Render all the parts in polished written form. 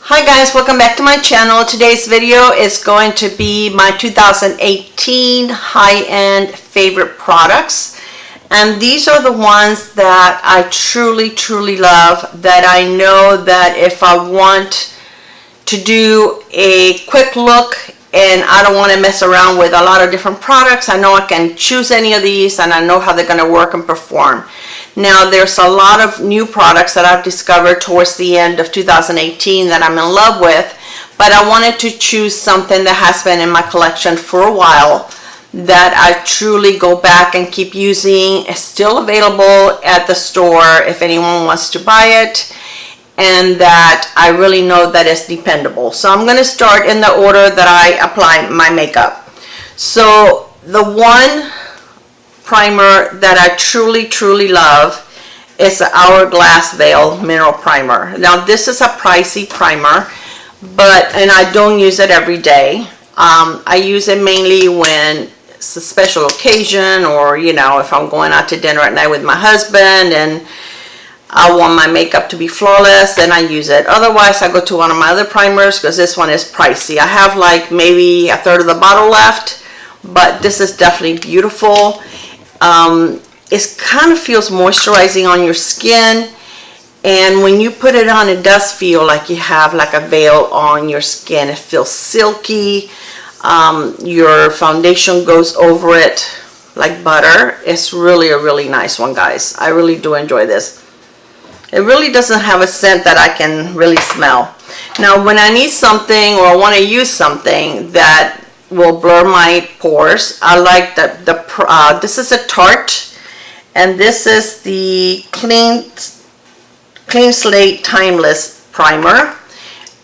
Hi guys, welcome back to my channel. Today's video is going to be my 2018 high-end favorite products, and these are the ones that I truly love, that I know that if I want to do a quick look and I don't want to mess around with a lot of different products, I know I can choose any of these and I know how they're going to work and perform. Now there's a lot of new products that I've discovered towards the end of 2018 that I'm in love with, but I wanted to choose something that has been in my collection for a while that I truly go back and keep using. It's still available at the store if anyone wants to buy it, and that I really know that it's dependable. So I'm going to start in the order that I apply my makeup. So the one primer that I truly love is the Hourglass Vail Mineral Primer. Now this is a pricey primer, and I don't use it every day. I use it mainly when it's a special occasion, or if I'm going out to dinner at night with my husband and I want my makeup to be flawless, then I use it. Otherwise I go to one of my other primers because this one is pricey. I have like maybe a third of the bottle left, but this is definitely beautiful. It kind of feels moisturizing on your skin, and when you put it on, it does feel like you have like a veil on your skin. It feels silky. Your foundation goes over it like butter. It's really a really nice one, guys. I really do enjoy this. It really doesn't have a scent that I can really smell. Now when I need something or I want to use something that will blur my pores, I like this is a Tarte, and this is the Clean Slate Timeless Primer,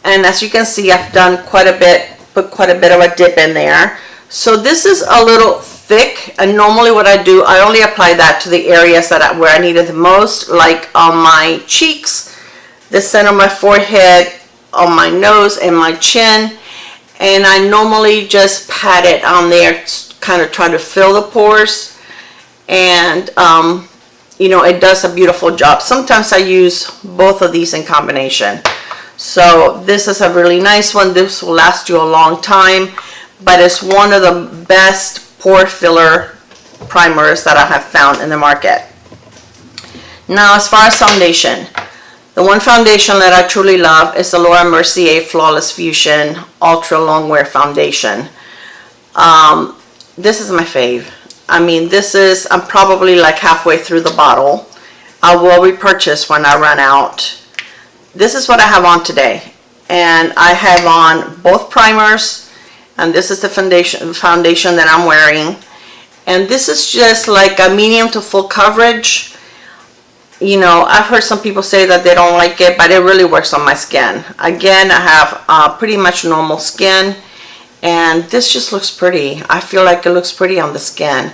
and as you can see I've done put quite a bit of a dip in there. So this is a little thick, and normally what I do, I only apply that to the areas where I need it the most, like on my cheeks, the center of my forehead, on my nose and my chin. And I normally just pat it on there, kind of try to fill the pores, and it does a beautiful job. Sometimes I use both of these in combination. So this is a really nice one. This will last you a long time, but it's one of the best pore filler primers that I have found in the market. Now as far as foundation, the one foundation that I truly love is the Mercier Flawless Fusion Ultra Longwear Foundation. This is my fave. I mean, I'm probably like halfway through the bottle. I will repurchase when I run out. This is what I have on today, and I have on both primers, and this is the foundation that I'm wearing, and this is just like a medium to full coverage. I've heard some people say that they don't like it, but it really works on my skin. Again, I have pretty much normal skin, and this just looks pretty. I feel like it looks pretty on the skin.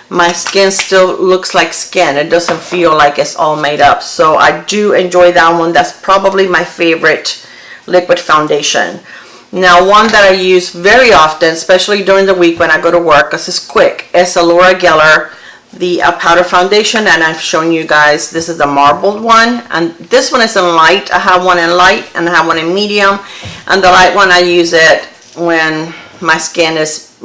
My skin still looks like skin. It doesn't feel like it's all made up. So I do enjoy that one. That's probably my favorite liquid foundation. Now one that I use very often, especially during the week when I go to work, because it's quick, is a Laura Geller, the powder foundation, and I've shown you guys, this is the marbled one, and this one is in light. I have one in light and I have one in medium, and the light one I use it when my skin is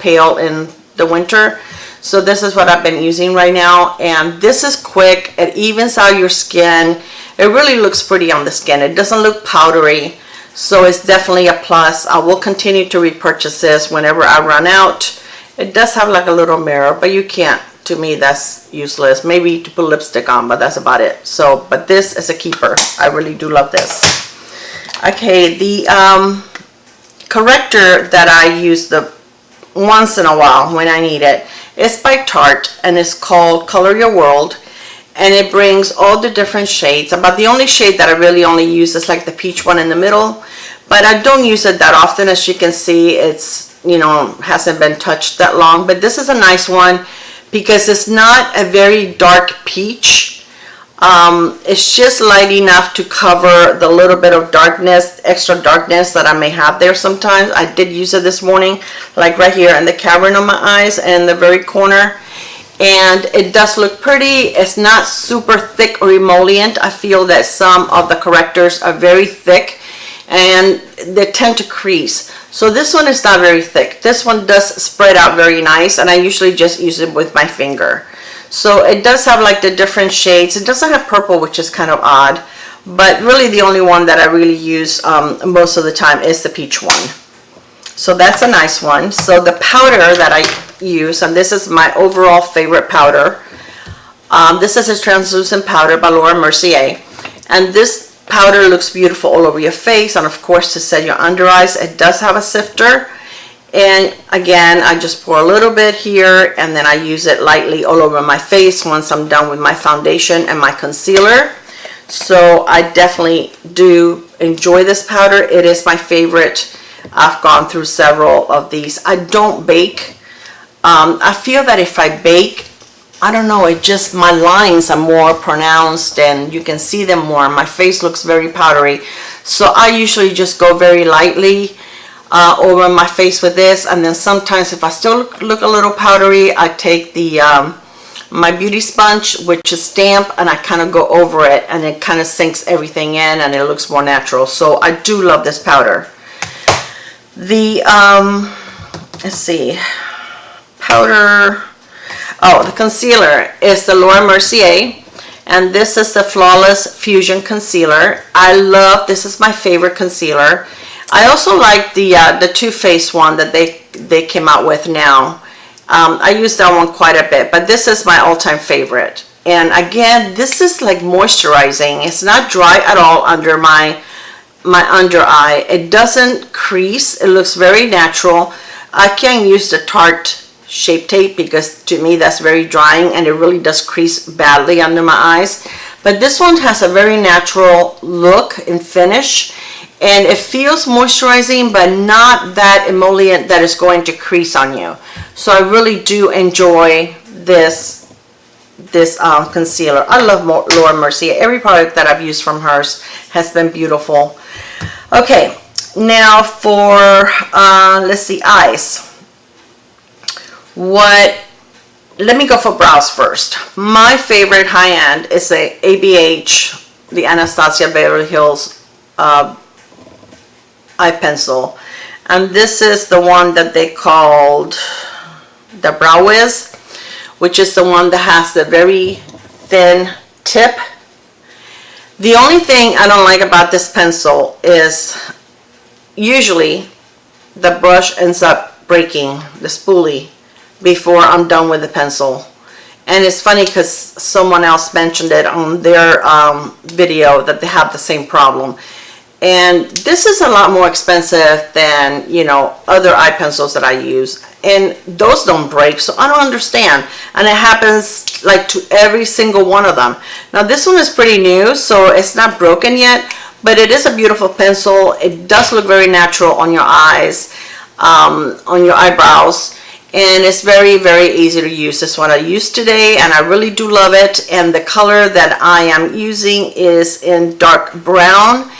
pale in the winter. So this is what I've been using right now, and this is quick. It evens out your skin. It really looks pretty on the skin. It doesn't look powdery, so it's definitely a plus. I will continue to repurchase this whenever I run out. It does have like a little mirror, but you can't. To me, that's useless. Maybe to put lipstick on, but that's about it. So, but this is a keeper. I really do love this. Okay, the corrector that I use once in a while when I need it is by Tarte, and it's called Color Your World, and it brings all the different shades. About the only shade that I really only use is like the peach one in the middle, but I don't use it that often. As you can see, it's hasn't been touched that long, but this is a nice one because it's not a very dark peach. It's just light enough to cover the little bit of darkness, extra darkness that I may have there sometimes. I did use it this morning, like right here in the cavern of my eyes and the very corner. And it does look pretty. It's not super thick or emollient. I feel that some of the correctors are very thick and they tend to crease. So this one is not very thick. This one does spread out very nice, and I usually just use it with my finger. So it does have like the different shades. It doesn't have purple, which is kind of odd, but really the only one that I really use most of the time is the peach one. So that's a nice one. So the powder that I use, and this is my overall favorite powder. This is a translucent powder by Mercier, and this powder looks beautiful all over your face, and of course to set your under eyes. It does have a sifter, and again I just pour a little bit here, and then I use it lightly all over my face once I'm done with my foundation and my concealer. So I definitely do enjoy this powder. It is my favorite. I've gone through several of these. I don't bake. I feel that if I bake, I don't know, it just, my lines are more pronounced and you can see them more. My face looks very powdery. So I usually just go very lightly over my face with this, and then sometimes if I still look a little powdery, I take the my beauty sponge, which is damp, and I kind of go over it, and it kind of sinks everything in and it looks more natural. So I do love this powder. The let's see, powder, oh, the concealer is the Mercier, and this is the Flawless Fusion Concealer. I love, this is my favorite concealer. I also like the Too Faced one that they came out with now. I use that one quite a bit, but this is my all-time favorite. And again, this is like moisturizing. It's not dry at all under my under eye. It doesn't crease. It looks very natural. I can't use the Tarte Shape Tape because to me that's very drying, and it really does crease badly under my eyes. But this one has a very natural look and finish, and it feels moisturizing but not that emollient that is going to crease on you. So I really do enjoy this concealer. I love Mercier. Every product that I've used from hers has been beautiful. Okay, now for let's see, eyes. Let me go for brows first. My favorite high-end is a ABH, the Anastasia Beverly Hills eye pencil, and this is the one that they called the Brow Wiz, which is the one that has the very thin tip. The only thing I don't like about this pencil is usually the brush ends up breaking, the spoolie, before I'm done with the pencil. And it's funny because someone else mentioned it on their video that they have the same problem. And this is a lot more expensive than, you know, other eye pencils that I use, and those don't break, so I don't understand. And it happens like to every single one of them. Now this one is pretty new, so it's not broken yet, but it is a beautiful pencil. It does look very natural on your eyes, on your eyebrows, and it's very, very easy to use. This one I used today, and I really do love it. And the color that I am using is in dark brown.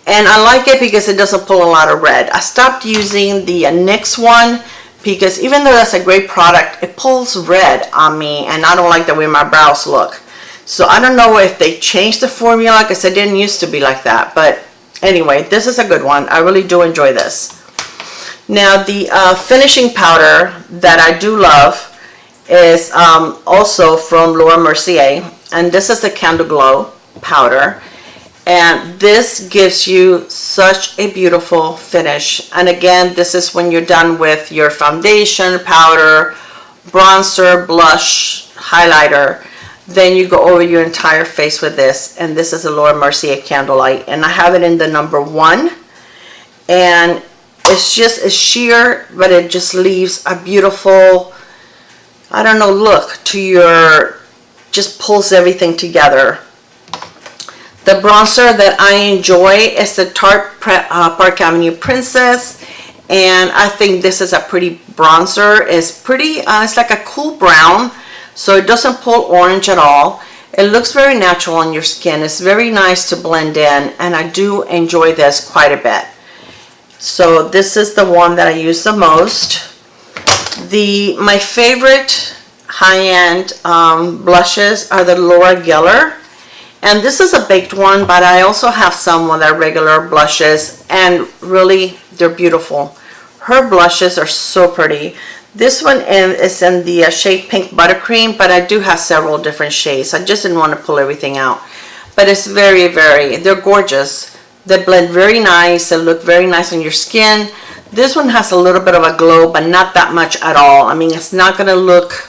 And I like it because it doesn't pull a lot of red. I stopped using the NYX one because even though that's a great product, it pulls red on me, and I don't like the way my brows look. So I don't know if they changed the formula because it didn't used to be like that. But anyway, this is a good one. I really do enjoy this. Now the finishing powder that I do love is also from Mercier, and this is the Candle Glow powder. And this gives you such a beautiful finish. And again, this is when you're done with your foundation, powder, bronzer, blush, highlighter. Then you go over your entire face with this. And this is a Mercier Candlelight. And I have it in the number 1. And it's just a sheer, but it just leaves a beautiful, I don't know, look to your, just pulls everything together. The bronzer that I enjoy is the Tarte Park Avenue Princess, and I think this is a pretty bronzer. It's pretty, it's like a cool brown, so it doesn't pull orange at all. It looks very natural on your skin. It's very nice to blend in, and I do enjoy this quite a bit. So this is the one that I use the most. My favorite high-end blushes are the Laura Geller. And this is a baked one, but I also have some that are regular blushes, and really they're beautiful. Her blushes are so pretty. This one is in the shade Pink Buttercream, but I do have several different shades. I just didn't want to pull everything out. But it's very, they're gorgeous. They blend very nice. They look very nice on your skin. This one has a little bit of a glow, but not that much at all. I mean, it's not going to look,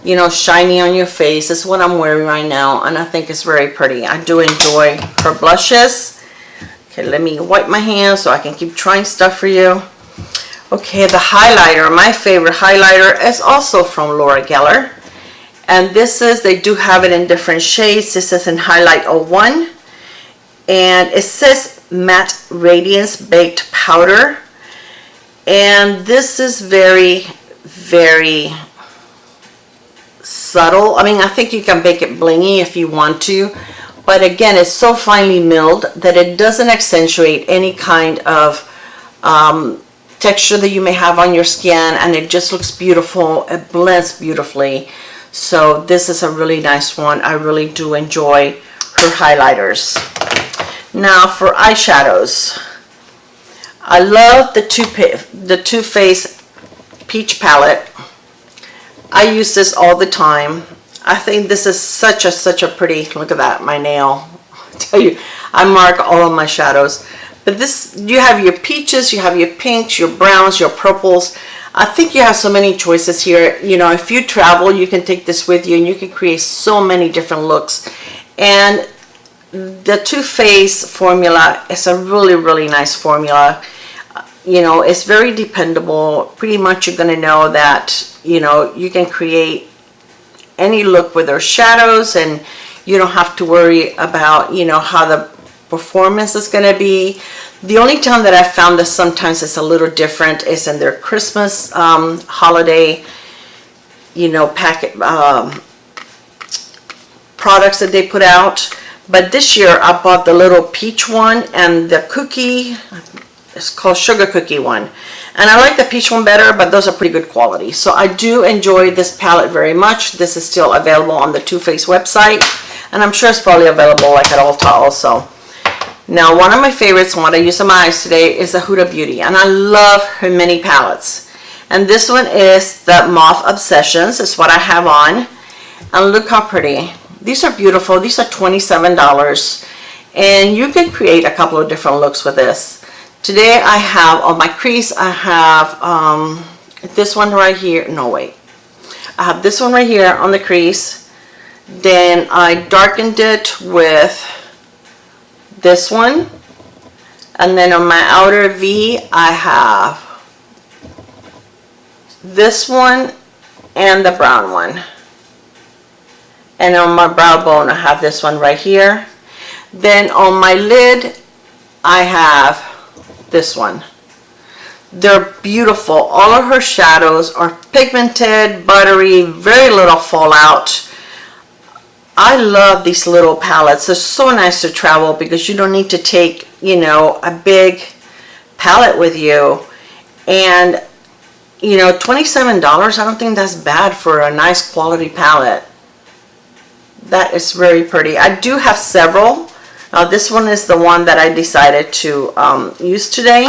you know, shiny on your face. It's what I'm wearing right now, and I think it's very pretty. I do enjoy her blushes. Okay, let me wipe my hands so I can keep trying stuff for you. Okay, the highlighter, my favorite highlighter, is also from Laura Geller. And this is, they do have it in different shades. This is in Highlight 01. And it says Matte Radiance Baked Powder. And this is very, very subtle. I mean, I think you can bake it blingy if you want to. But again, it's so finely milled that it doesn't accentuate any kind of texture that you may have on your skin, and it just looks beautiful. It blends beautifully. So this is a really nice one. I really do enjoy her highlighters. Now for eyeshadows, I love the Too Faced Peach Palette. I use this all the time. I think this is such a pretty, look at that, my nail. I tell you, I mark all of my shadows. But this, you have your peaches, you have your pinks, your browns, your purples. I think you have so many choices here. You know, if you travel, you can take this with you and you can create so many different looks. And the Too Faced formula is a really, really nice formula. You know, it's very dependable. Pretty much you're going to know that, you know, you can create any look with their shadows, and you don't have to worry about, you know, how the performance is going to be. The only time that I found that sometimes it's a little different is in their Christmas holiday, you know, packet products that they put out. But this year I bought the little peach one and the cookie, it's called sugar cookie one, and I like the peach one better, but those are pretty good quality. So I do enjoy this palette very much. This is still available on the Too Faced website, and I'm sure it's probably available like at Ulta also. Now, one of my favorites, and what I use on my eyes today, is the Huda Beauty, and I love her mini palettes. And this one is the Moth Obsessions. It's what I have on, and look how pretty. These are beautiful. These are $27, and you can create a couple of different looks with this. Today I have on my crease, I have this one right here. No, wait. I have this one right here on the crease. Then I darkened it with this one, and then on my outer V I have this one and the brown one, and on my brow bone I have this one right here. Then on my lid I have this one. They're beautiful. All of her shadows are pigmented, buttery, very little fallout. I love these little palettes. They're so nice to travel because you don't need to take, you know, a big palette with you. And, you know, $27, I don't think that's bad for a nice quality palette. That is very pretty. I do have several. This one is the one that I decided to use today.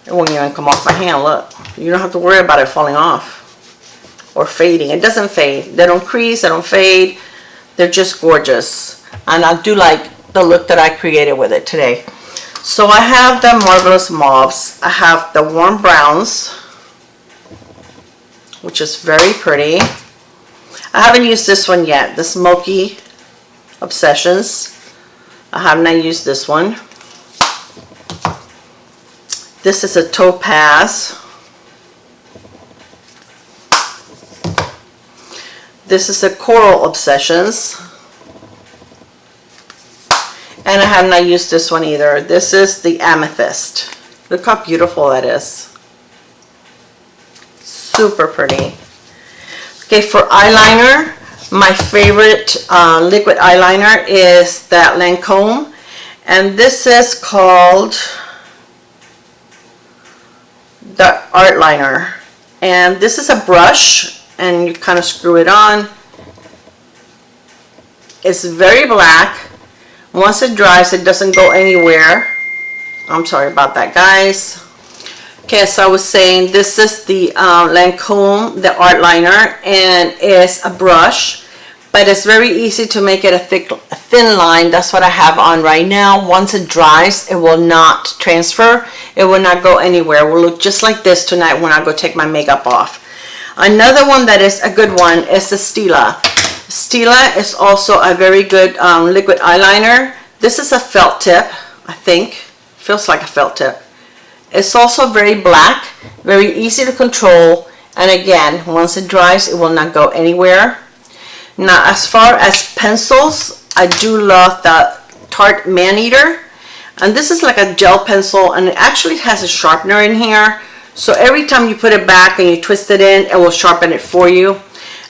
It won't even come off my hand, look. You don't have to worry about it falling off or fading. It doesn't fade. They don't crease, they don't fade. They're just gorgeous, and I do like the look that I created with it today. So I have the Marvelous Mauves. I have the Warm Browns, which is very pretty. I haven't used this one yet, the Smoky Obsessions. I have not used this one. This is a Topaz. This is a Coral Obsessions, and I have not used this one either. This is the Amethyst. Look how beautiful that is. Super pretty. Okay, for eyeliner, my favorite liquid eyeliner is that Lancome, and this is called the Art Liner, and this is a brush, and you kind of screw it on, It's very black. Once it dries, it doesn't go anywhere. I'm sorry about that, guys. Okay, as I was saying, this is the Lancome, the Art Liner, and it's a brush, but it's very easy to make it a thin line. That's what I have on right now. Once it dries, it will not transfer. It will not go anywhere. It will look just like this tonight when I go take my makeup off. Another one that is a good one is the Stila. Stila is also a very good liquid eyeliner. This is a felt tip, I think. Feels like a felt tip. It's also very black, very easy to control, and again, once it dries, it will not go anywhere. Now, as far as pencils, I do love the Tarte Man Eater, and this is like a gel pencil, and it actually has a sharpener in here, so every time you put it back and you twist it in, it will sharpen it for you.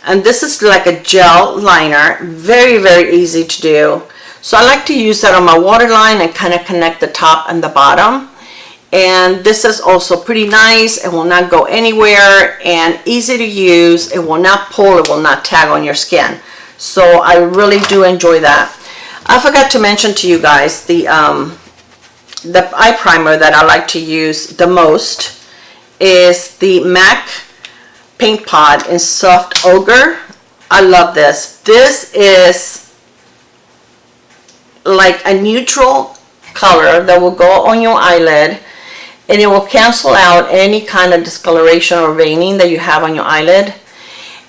And this is like a gel liner, very, very easy to do. So I like to use that on my waterline and kind of connect the top and the bottom. And this is also pretty nice. It will not go anywhere and easy to use. It will not pull, it will not tag on your skin. So I really do enjoy that. I forgot to mention to you guys the eye primer that I like to use the most is the MAC Paint Pot in Soft Ocher. I love this. This is like a neutral color that will go on your eyelid, and it will cancel out any kind of discoloration or veining that you have on your eyelid,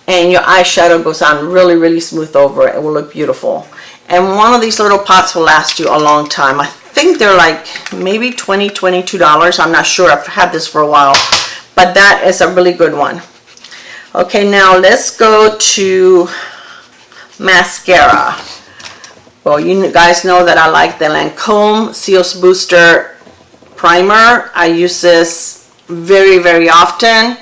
and your eyeshadow goes on really, really smooth over it. It will look beautiful. And one of these little pots will last you a long time. I think they're like maybe $20, $22. I'm not sure. I've had this for a while, but that is a really good one. Okay, now let's go to mascara. Well, you guys know that I like the Lancome Seals Booster Primer. I use this very, very often.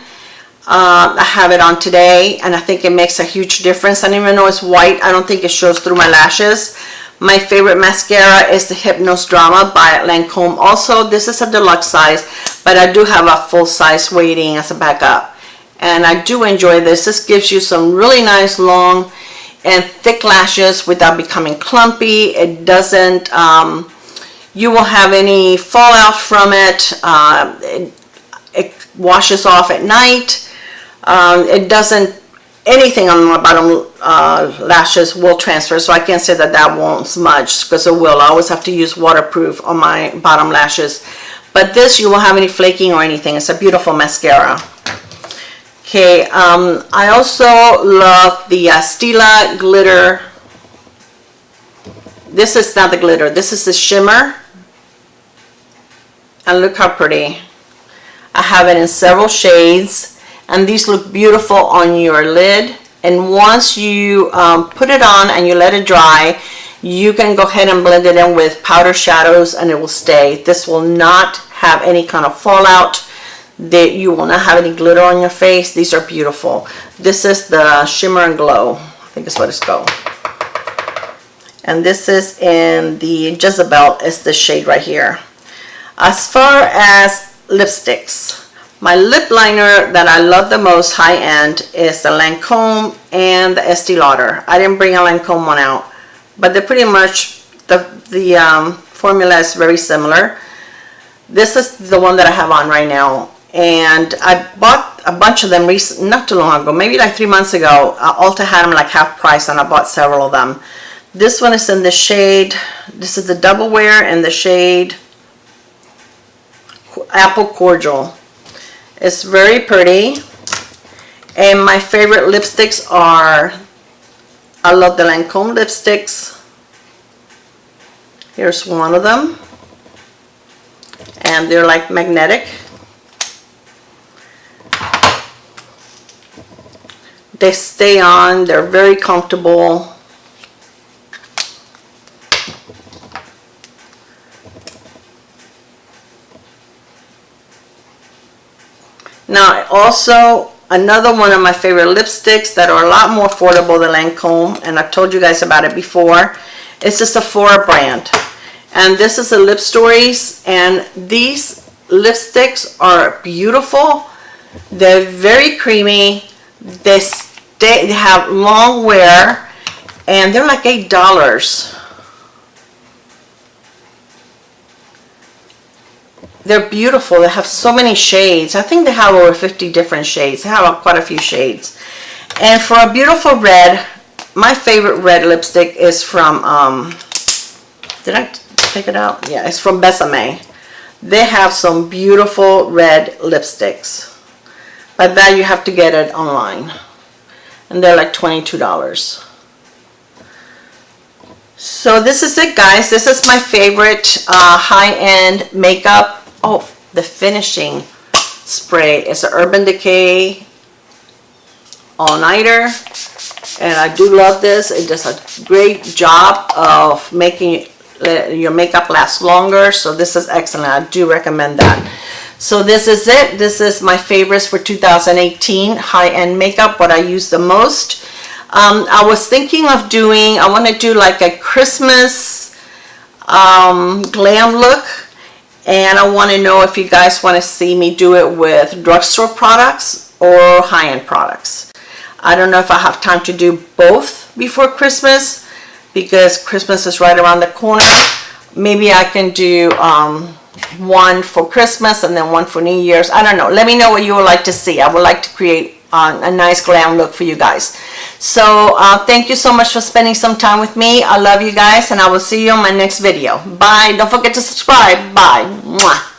I have it on today, and I think it makes a huge difference. And even though it's white, I don't think it shows through my lashes. My favorite mascara is the Hypnose Drama by Lancome. Also, this is a deluxe size, but I do have a full size waiting as a backup. And I do enjoy this. This gives you some really nice long and thick lashes without becoming clumpy. It doesn't, you won't have any fallout from it. It washes off at night. It doesn't, anything on my bottom lashes will transfer, so I can't say that that won't smudge, because it will. I always have to use waterproof on my bottom lashes. But this, you won't have any flaking or anything. It's a beautiful mascara. Okay, I also love the Stila glitter. This is not the glitter, this is the shimmer. And look how pretty. I have it in several shades, and these look beautiful on your lid. And once you put it on and you let it dry, you can go ahead and blend it in with powder shadows, and it will stay. This will not have any kind of fallout. That you will not have any glitter on your face. These are beautiful. This is the Shimmer and Glow, I think is what it's called. And this is in the Jezebel, is the shade right here. As far as lipsticks, my lip liner that I love the most high end is the Lancome and the Estee Lauder. I didn't bring a Lancome one out, but they're pretty much, the formula is very similar. This is the one that I have on right now. And I bought a bunch of them not too long ago, maybe like 3 months ago. Ulta had them like half price, and I bought several of them. This one is in the shade, this is the Double Wear in the shade Apple Cordial. It's very pretty. And my favorite lipsticks are, I love the Lancome lipsticks. Here's one of them. And they're like magnetic. They stay on, they're very comfortable. Now also, another one of my favorite lipsticks that are a lot more affordable than Lancome, and I've told you guys about it before, it's the Sephora brand. And this is the Lip Stories, and these lipsticks are beautiful. They're very creamy. They have long wear, and they're like $8. They're beautiful. They have so many shades. I think they have over 50 different shades. They have quite a few shades. And for a beautiful red, my favorite red lipstick is from, did I take it out? Yeah, it's from Besame. They have some beautiful red lipsticks. By that you have to get it online. And they're like $22. So this is it, guys. This is my favorite high-end makeup. Oh, the finishing spray is an Urban Decay all-nighter, and I do love this. It does a great job of making your makeup last longer, so this is excellent. I do recommend that. So this is it. This is my favorites for 2018 high-end makeup, what I use the most. I was thinking of doing, I want to do like a Christmas glam look. And I want to know if you guys want to see me do it with drugstore products or high-end products. I don't know if I have time to do both before Christmas, because Christmas is right around the corner. Maybe I can do one for Christmas and then one for New Year's. I don't know. Let me know what you would like to see. I would like to create a nice glam look for you guys. So thank you so much for spending some time with me. I love you guys, and I will see you on my next video. Bye. Don't forget to subscribe. Bye. Mwah.